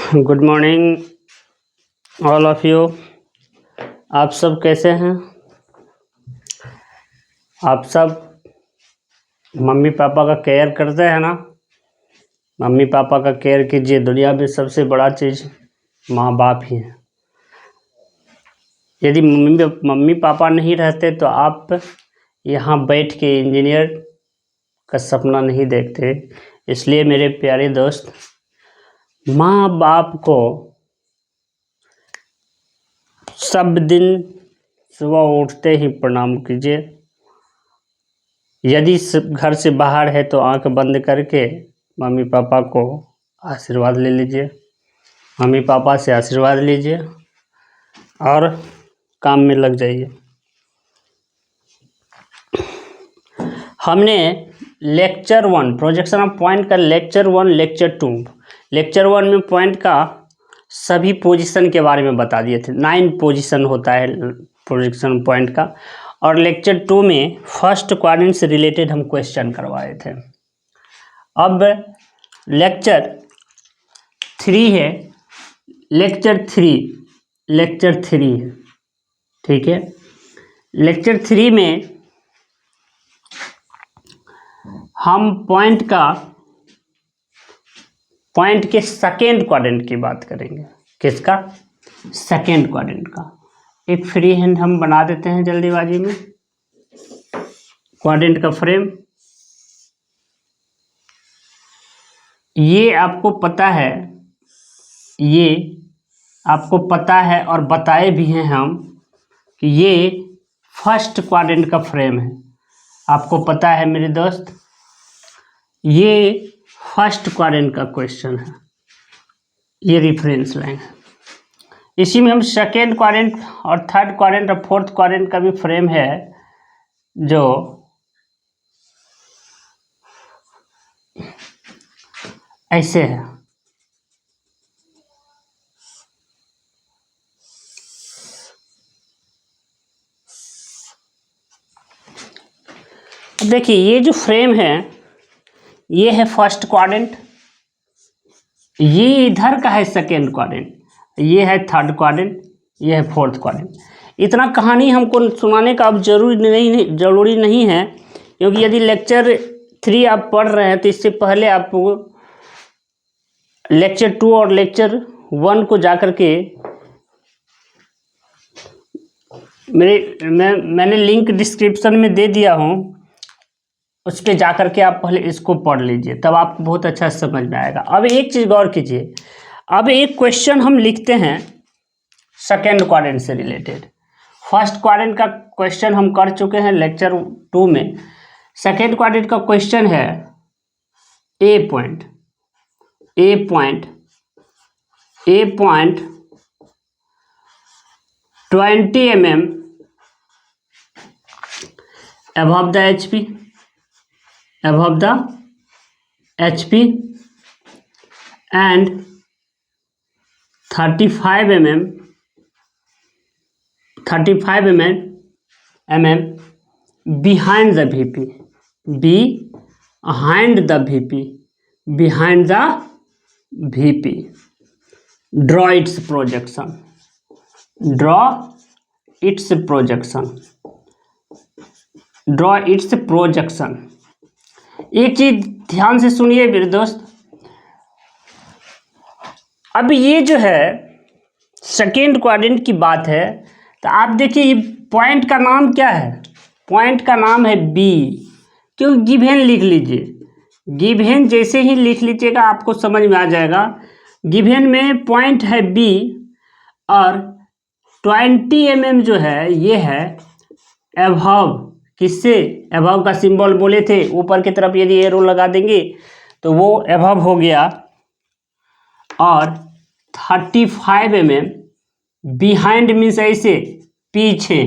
Good morning all of you. आप सब कैसे हैं? आप सब मम्मी पापा का केयर करते हैं ना? मम्मी पापा का केयर कीजिए। दुनिया में सबसे बड़ा चीज़ माँ बाप ही है। यदि मम्मी पापा नहीं रहते तो आप यहाँ बैठ के इंजीनियर का सपना नहीं देखते। इसलिए मेरे प्यारे दोस्त, माँ बाप को सब दिन सुबह उठते ही प्रणाम कीजिए। यदि घर से बाहर है तो आंख बंद करके मम्मी पापा को आशीर्वाद ले लीजिए। मम्मी पापा से आशीर्वाद लीजिए और काम में लग जाइए। हमने लेक्चर 1 प्रोजेक्शन ऑफ पॉइंट का लेक्चर 1 लेक्चर 1 में पॉइंट का सभी पोजीशन के बारे में बता दिए थे। 9 पोजीशन होता है प्रोजेक्शन पॉइंट का। और लेक्चर 2 में फर्स्ट क्वाड्रेंट से रिलेटेड हम क्वेश्चन करवाए थे। अब लेक्चर 3 है। लेक्चर 3 है, ठीक है। लेक्चर 3 में हम पॉइंट के सेकेंड क्वाड्रेंट की बात करेंगे। किसका? सेकेंड क्वाड्रेंट का। एक फ्री हैंड हम बना देते हैं जल्दीबाजी में। क्वाड्रेंट का फ्रेम ये आपको पता है और बताए भी हैं हम कि ये फर्स्ट क्वाड्रेंट का फ्रेम है। आपको पता है मेरे दोस्त, ये फर्स्ट क्वाड्रेंट का क्वेश्चन है। ये रेफरेंस लाइन है। इसी में हम सेकेंड क्वाड्रेंट और थर्ड क्वाड्रेंट और फोर्थ क्वाड्रेंट का भी फ्रेम है जो ऐसे है। अब देखिए, ये जो फ्रेम है ये है फर्स्ट क्वाड्रेंट, ये इधर का है सेकेंड क्वाड्रेंट, ये है थर्ड क्वाड्रेंट, ये है फोर्थ क्वाड्रेंट। इतना कहानी हमको सुनाने का अब जरूरी नहीं है, क्योंकि यदि लेक्चर 3 आप पढ़ रहे हैं तो इससे पहले आप लेक्चर 2 और लेक्चर 1 को जाकर के मैंने लिंक डिस्क्रिप्शन में दे दिया हूँ, उस पर जाकर के आप पहले इसको पढ़ लीजिए, तब आपको बहुत अच्छा समझ में आएगा। अब एक चीज़ गौर कीजिए। अब एक क्वेश्चन हम लिखते हैं सेकेंड क्वाड्रेंट से रिलेटेड। फर्स्ट क्वाड्रेंट का क्वेश्चन हम कर चुके हैं लेक्चर 2 में। सेकेंड क्वाड्रेंट का क्वेश्चन है ए point 20 mm above the HP and 35 mm behind the VP. Draw its projection. एक चीज ध्यान से सुनिए मेरे दोस्त। अब ये जो है सेकेंड क्वाड्रेंट की बात है, तो आप देखिए ये पॉइंट का नाम क्या है? पॉइंट का नाम है बी। क्यों? गिवन लिख लीजिए। गिवन जैसे ही लिख लीजिएगा आपको समझ में आ जाएगा। गिवन में पॉइंट है बी और 20 mm जो है ये है एबव। किससे? एबव का सिंबल बोले थे, ऊपर की तरफ यदि एरो लगा देंगे तो वो एबव हो गया। और 35 mm बिहाइंड मीन्स ऐसे पीछे,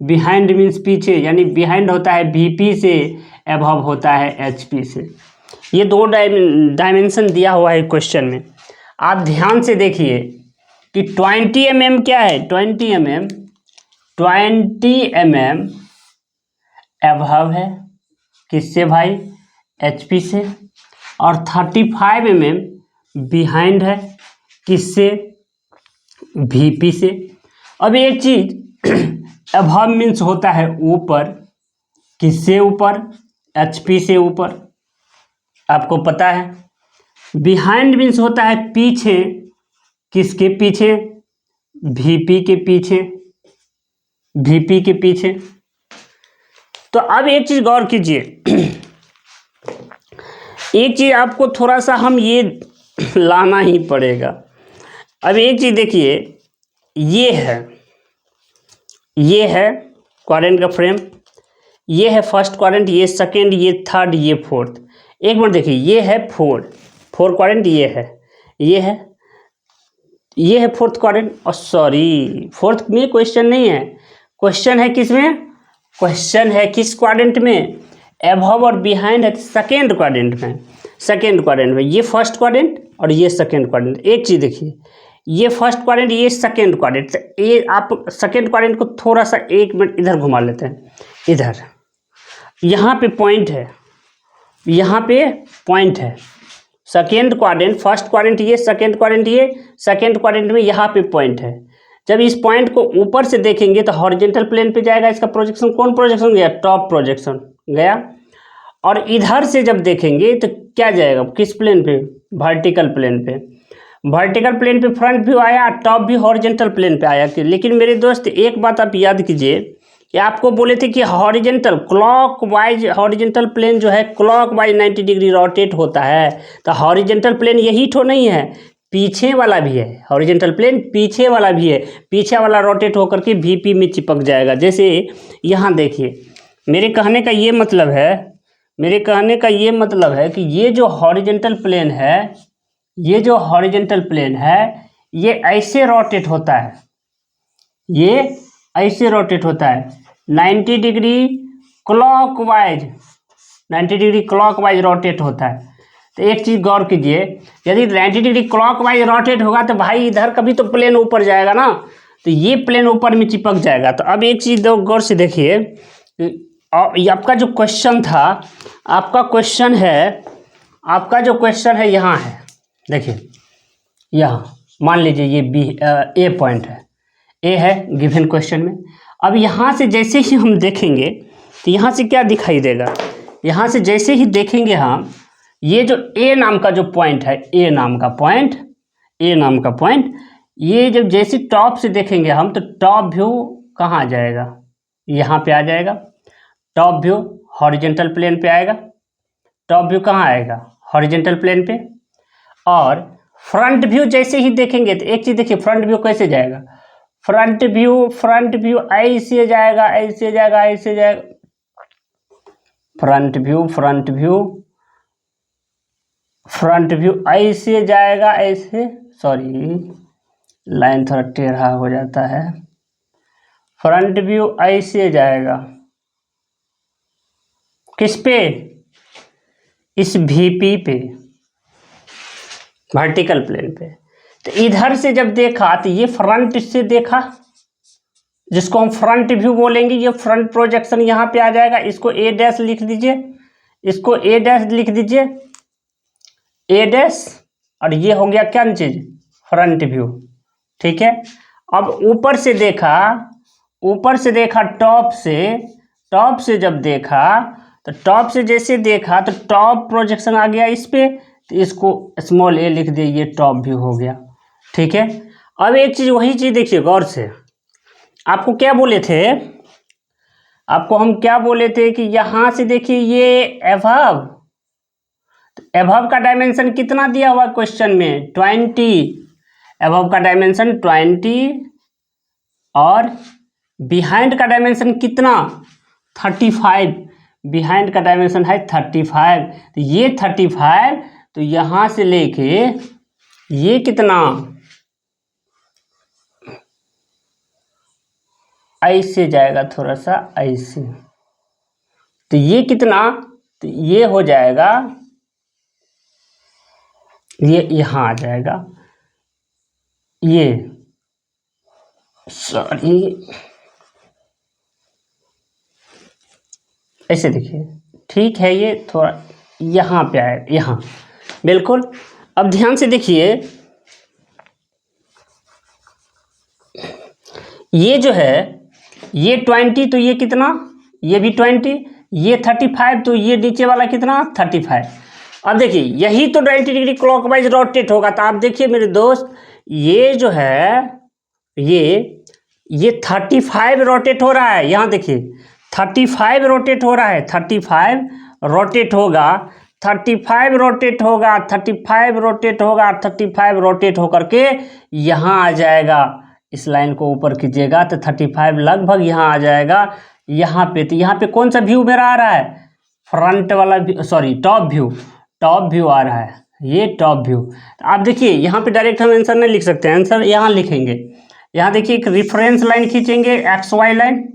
बिहाइंड मीन्स पीछे, यानी बिहाइंड होता है VP से, एबव होता है HP से। ये 2 डायमेंशन दिया हुआ है क्वेश्चन में। आप ध्यान से देखिए कि 20 mm क्या है? 20 mm एबव है। किससे भाई? HP से। और 35 mm बिहाइंड है। किससे? VP से। अब एक चीज अबव मीन्स होता है ऊपर, किससे ऊपर? HP से ऊपर, आपको पता है। बिहाइंड मीन्स होता है पीछे, किसके पीछे? VP के पीछे, VP के पीछे। तो अब एक चीज गौर कीजिए, एक चीज आपको थोड़ा सा हम ये लाना ही पड़ेगा। अब एक चीज देखिए, ये है क्वाड्रेंट का फ्रेम, ये है फर्स्ट क्वाड्रेंट, ये सेकंड, ये थर्ड, ये फोर्थ। एक मिनट देखिए, ये है फोर क्वाड्रेंट, ये है फोर्थ क्वाड्रेंट। और सॉरी, फोर्थ में क्वेश्चन नहीं है, क्वेश्चन है किस में? क्वेश्चन है किस क्वाड्रेंट में? अबव और बिहाइंड है सेकेंड क्वाड्रेंट में। ये फर्स्ट क्वाड्रेंट और ये सेकेंड क्वाड्रेंट। एक चीज देखिए, ये फर्स्ट क्वाड्रेंट, ये सेकेंड क्वाड्रेंट। ये आप सेकेंड क्वाड्रेंट को थोड़ा सा 1 मिनट इधर घुमा लेते हैं, इधर यहाँ पे पॉइंट है, सेकेंड क्वाड्रेंट, फर्स्ट क्वाड्रेंट ये, सेकेंड क्वाड्रेंट ये, सेकेंड क्वाड्रेंट में यहाँ पे पॉइंट है। जब इस पॉइंट को ऊपर से देखेंगे तो हॉरिजॉन्टल प्लेन पे जाएगा, इसका प्रोजेक्शन कौन प्रोजेक्शन गया? टॉप प्रोजेक्शन गया। और इधर से जब देखेंगे तो क्या जाएगा? किस प्लेन पे? वर्टिकल प्लेन पे। वर्टिकल प्लेन पे फ्रंट व्यू आया, टॉप भी हॉरिजॉन्टल प्लेन पे आया। लेकिन मेरे दोस्त एक बात आप याद कीजिए कि आपको बोले थे कि हॉरिजॉन्टल क्लॉकवाइज, हॉरिजॉन्टल प्लेन जो है क्लॉकवाइज 90 डिग्री रोटेट होता है। तो हॉरिजॉन्टल प्लेन यही तो नहीं है, पीछे वाला भी है। हॉरिजॉन्टल प्लेन पीछे वाला भी है, पीछे वाला रोटेट होकर के VP में चिपक जाएगा। जैसे यहाँ देखिए, मेरे कहने का ये मतलब है कि ये जो हॉरिजॉन्टल प्लेन है, ये ऐसे रोटेट होता है, 90 डिग्री क्लॉकवाइज रोटेट होता है। तो एक चीज गौर कीजिए, यदि 90 डिग्री क्लॉकवाइज रोटेट होगा तो भाई इधर कभी तो प्लेन ऊपर जाएगा ना, तो ये प्लेन ऊपर में चिपक जाएगा। तो अब एक चीज गौर से देखिए, आपका जो क्वेश्चन था, आपका जो क्वेश्चन है यहाँ है, देखिए यहाँ मान लीजिए ये A पॉइंट है, A है गिवन क्वेश्चन में। अब यहाँ से जैसे ही हम देखेंगे तो यहाँ से क्या दिखाई देगा? यहाँ से जैसे ही देखेंगे हम, ये जो A नाम का जो पॉइंट है, A नाम का पॉइंट, ये जब जैसे टॉप से देखेंगे हम, तो टॉप व्यू कहाँ आ जाएगा? यहाँ पे आ जाएगा। टॉप व्यू हॉरिजॉन्टल प्लेन पे आएगा। टॉप व्यू कहाँ आएगा? हॉरिजॉन्टल प्लेन पे। और फ्रंट व्यू जैसे ही देखेंगे तो एक चीज देखिए, फ्रंट व्यू कैसे जाएगा? फ्रंट व्यू ऐसे जाएगा, फ्रंट व्यू ऐसे जाएगा, सॉरी लाइन थोड़ा टेढ़ा हो जाता है। फ्रंट व्यू ऐसे जाएगा, किस पे? इस VP पे, वर्टिकल प्लेन पे। तो इधर से जब देखा तो ये फ्रंट से देखा, जिसको हम फ्रंट व्यू बोलेंगे, ये फ्रंट प्रोजेक्शन यहाँ पे आ जाएगा। इसको A' लिख दीजिए, A', और ये हो गया क्या चीज? Front view. ठीक है। अब ऊपर से देखा टॉप से जब देखा, तो टॉप से जैसे देखा तो टॉप प्रोजेक्शन आ गया इस पे, तो इसको स्मॉल a लिख दिए, ये टॉप व्यू हो गया। ठीक है। अब एक चीज, वही चीज देखिए गौर से, आपको क्या बोले थे? आपको हम क्या बोले थे कि यहां से देखिए ये एबव का डायमेंशन कितना दिया हुआ क्वेश्चन में? 20। एबव का डायमेंशन 20 और बिहाइंड का डायमेंशन कितना? 35। बिहाइंड का डायमेंशन है 35। तो ये 35, तो यहां से लेके ये कितना? ऐसे जाएगा, थोड़ा सा ऐसे। तो ये कितना? तो ये हो जाएगा, ये यहां आ जाएगा, ये सॉरी ऐसे देखिए। ठीक है, ये थोड़ा यहाँ पे आए, यहाँ बिल्कुल। अब ध्यान से देखिए, ये जो है ये 20 तो ये कितना, ये भी 20, ये 35 तो ये नीचे वाला कितना 35। अब देखिए यही तो 90 डिग्री क्लॉकवाइज रोटेट होगा। तो आप देखिए मेरे दोस्त ये जो है ये 35 रोटेट हो रहा है। यहाँ देखिए 35 रोटेट हो रहा है, 35 रोटेट होगा, 35 रोटेट होगा, 35 रोटेट होगा, 35 रोटेट होकर के यहाँ आ जाएगा। इस लाइन को ऊपर कीजिएगा तो 35 लगभग यहाँ आ जाएगा यहाँ पे। तो यहाँ पे कौन सा व्यू मेरा आ रहा है, फ्रंट वाला, सॉरी टॉप व्यू आ रहा है, ये टॉप व्यू। आप देखिए यहाँ पे डायरेक्ट हम आंसर नहीं लिख सकते, आंसर यहाँ लिखेंगे। यहाँ देखिए एक रिफरेंस लाइन खींचेंगे, XY लाइन।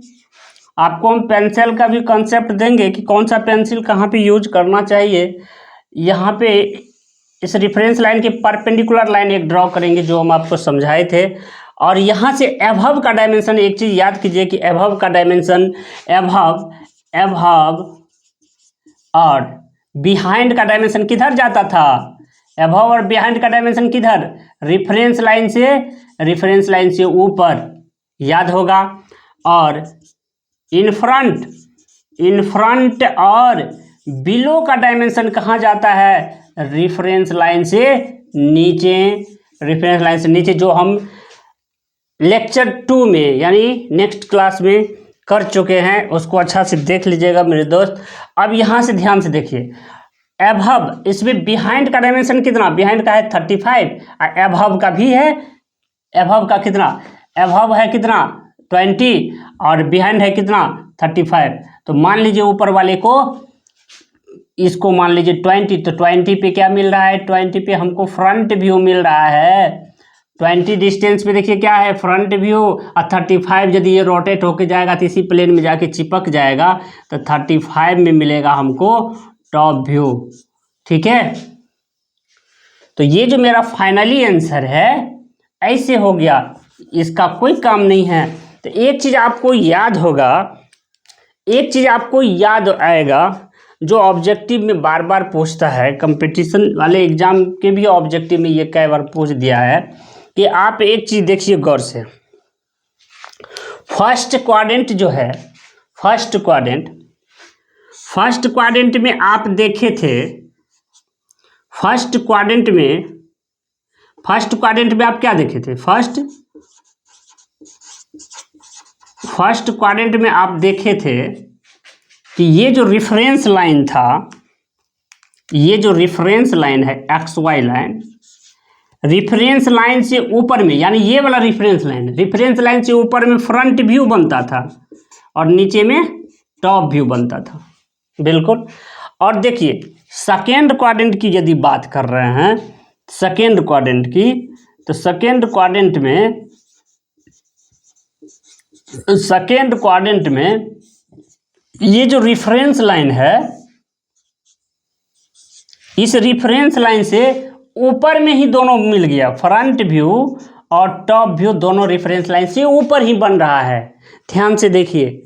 आपको हम पेंसिल का भी कॉन्सेप्ट देंगे कि कौन सा पेंसिल कहाँ पे यूज करना चाहिए। यहाँ पे इस रिफरेंस लाइन के परपेंडिकुलर लाइन एक ड्रॉ करेंगे जो हम आपको समझाए थे। और यहाँ से एभव का डायमेंशन, एक चीज़ याद कीजिए कि एभव का डायमेंशन, एभव और बिहाइंड का डायमेंशन किधर जाता था, एभव और बिहाइंड का डायमेंशन किधर, रिफरेंस लाइन से ऊपर, याद होगा। और इन फ्रंट और बिलो का डायमेंशन कहाँ जाता है, रिफरेंस लाइन से नीचे, जो हम लेक्चर 2 में यानी नेक्स्ट क्लास में कर चुके हैं, उसको अच्छा से देख लीजिएगा मेरे दोस्त। अब यहाँ से ध्यान से देखिए, एभव, इसमें बिहाइंड का डायमेंशन कितना, बिहाइंड का है 35 और एभव का भी है, एभव का कितना, एभव है कितना 20 और बिहाइंड है कितना 35। तो मान लीजिए ऊपर वाले को, इसको मान लीजिए 20, तो 20 पे क्या मिल रहा है, 20 पे हमको फ्रंट व्यू मिल रहा है। 20 डिस्टेंस पे देखिए क्या है, फ्रंट व्यू। और 35 यदि ये रोटेट होके जाएगा तो इसी प्लेन में जाके चिपक जाएगा, तो 35 में मिलेगा हमको टॉप व्यू। ठीक है, तो ये जो मेरा फाइनली आंसर है ऐसे हो गया, इसका कोई काम नहीं है। तो एक चीज़ आपको याद होगा, एक चीज़ आपको याद आएगा जो ऑब्जेक्टिव में बार बार पूछता है, कंपटीशन वाले एग्जाम के भी ऑब्जेक्टिव में ये कई बार पूछ दिया है कि आप एक चीज़ देखिए गौर से, फर्स्ट क्वाड्रेंट जो है, फर्स्ट क्वाड्रेंट में आप देखे थे, फर्स्ट क्वाड्रेंट में आप क्या देखे थे, फर्स्ट क्वाड्रेंट में आप देखे थे कि ये जो रिफरेंस लाइन था, ये जो रिफरेंस लाइन है XY लाइन, रिफरेंस लाइन से ऊपर में, यानी ये वाला रिफरेंस लाइन से ऊपर में फ्रंट व्यू बनता था और नीचे में टॉप व्यू बनता था, बिल्कुल। और देखिए सेकेंड क्वाड्रेंट की यदि बात कर रहे हैं, सेकेंड क्वाड्रेंट की, तो सेकेंड क्वाड्रेंट में ये जो रिफरेंस लाइन है, इस रिफरेंस लाइन से ऊपर में ही दोनों मिल गया, फ्रंट व्यू और टॉप व्यू दोनों रिफरेंस लाइन से ऊपर ही बन रहा है। ध्यान से देखिए,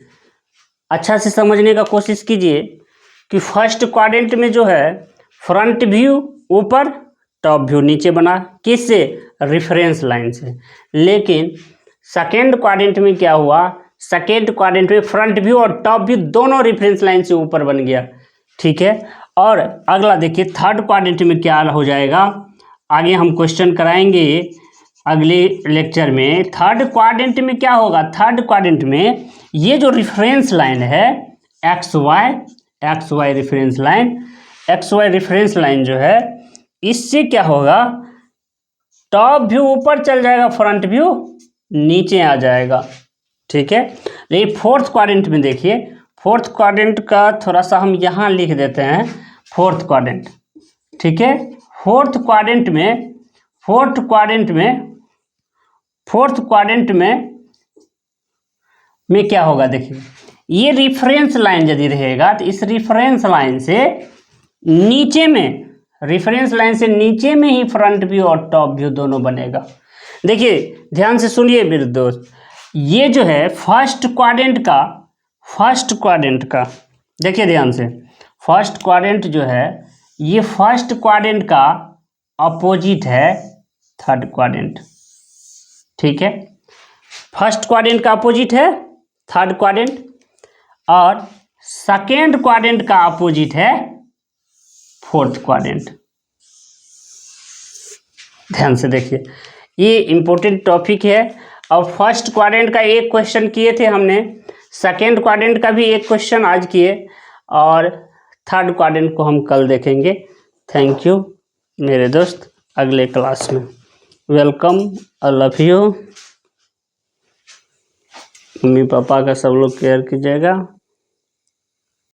अच्छा से समझने का कोशिश कीजिए कि फर्स्ट क्वाड्रेंट में जो है फ्रंट व्यू ऊपर, टॉप व्यू नीचे बना, किससे, रिफरेंस लाइन से। लेकिन सेकेंड क्वाड्रेंट में क्या हुआ, सेकेंड क्वाड्रेंट में फ्रंट व्यू और टॉप व्यू दोनों रेफरेंस लाइन से ऊपर बन गया। ठीक है, और अगला देखिए थर्ड क्वाड्रेंट में क्या हो जाएगा, आगे हम क्वेश्चन कराएंगे अगले लेक्चर में। थर्ड क्वाड्रेंट में क्या होगा, थर्ड क्वाड्रेंट में ये जो रेफरेंस लाइन है XY रेफरेंस लाइन जो है, इससे क्या होगा, टॉप व्यू ऊपर चल जाएगा, फ्रंट व्यू नीचे आ जाएगा। ठीक है, लेकिन फोर्थ क्वाड्रेंट में देखिए, फोर्थ क्वाड्रेंट का थोड़ा सा हम यहाँ लिख देते हैं, फोर्थ क्वाड्रेंट। ठीक है, फोर्थ क्वाड्रेंट में क्या होगा, देखिए ये रिफरेंस लाइन यदि रहेगा तो इस रिफरेंस लाइन से नीचे में, रिफरेंस लाइन से नीचे में ही फ्रंट व्यू और टॉप व्यू दोनों बनेगा। देखिए ध्यान से सुनिए मेरे दोस्त, ये जो है फर्स्ट क्वाड्रेंट का देखिए ध्यान से, फर्स्ट क्वाड्रेंट जो है ये फर्स्ट क्वाड्रेंट का अपोजिट है थर्ड क्वाड्रेंट। ठीक है, फर्स्ट क्वाड्रेंट का अपोजिट है थर्ड क्वाड्रेंट, और सेकेंड क्वाड्रेंट का अपोजिट है फोर्थ क्वाड्रेंट। ध्यान से देखिए, ये इम्पोर्टेंट टॉपिक है। और फर्स्ट क्वाड्रेंट का एक क्वेश्चन किए थे हमने, सेकेंड क्वाड्रेंट का भी एक क्वेश्चन आज किए, और थर्ड क्वाड्रेंट को हम कल देखेंगे। थैंक यू मेरे दोस्त, अगले क्लास में welcome. I love you. Mummy papa का सब लोग केयर कीजिएगा।